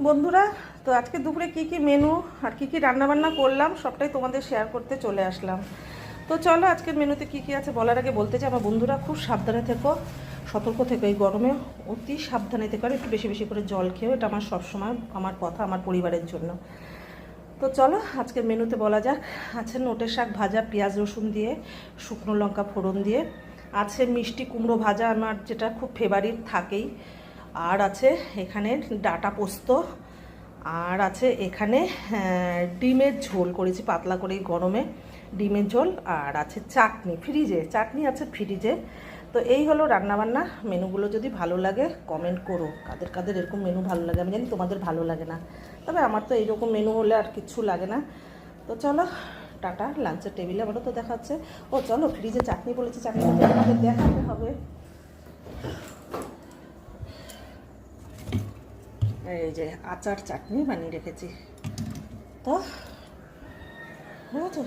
বন্ধুরা, তো আজকে দুপুরে কি মেনু আর কি রান্না বান্না করলাম সবটাই তোমাদের শেয়ার করতে চলে আসলাম। তো চলো আজকের মেনুতে কি আছে বলার আগে বলতে চাই, আমার বন্ধুরা খুব সাবধানে থেকো, সতর্ক থেকো, এই গরমে অতি সাবধানে থেকো, আর একটু বেশি বেশি করে জল খেও, এটা আমার সবসময় আমার কথা আমার পরিবারের জন্য। তো চলো আজকের মেনুতে বলা যাক। আছে নোটের শাক ভাজা পেঁয়াজ রসুন দিয়ে, শুকনো লঙ্কা ফোড়ন দিয়ে, আছে মিষ্টি কুমড়ো ভাজা আমার যেটা খুব ফেভারিট থাকেই, আর আছে এখানে ডাঁটা পোস্ত, আর আছে এখানে ডিমের ঝোল করেছি পাতলা করে গরমে, ডিমের ঝোল, আর আছে চাটনি ফ্রিজে, চাটনি আছে ফ্রিজে। তো এই হলো রান্নাবান্না। মেনুগুলো যদি ভালো লাগে কমেন্ট করো, কাদের কাদের এরকম মেনু ভালো লাগে। আমি জানি তোমাদের ভালো লাগে না, তবে আমার তো এইরকম মেনু হলে আর কিচ্ছু লাগে না। তো চলো টাটা, লাঞ্চের টেবিলে আমারও তো দেখাচ্ছে। ও চলো, ফ্রিজে চাটনি বলেছি, চাটনিটা আমাদের দেখাতে হবে। এই যে আচার চাটনি বানিয়ে রেখেছি, তো বুঝেছো।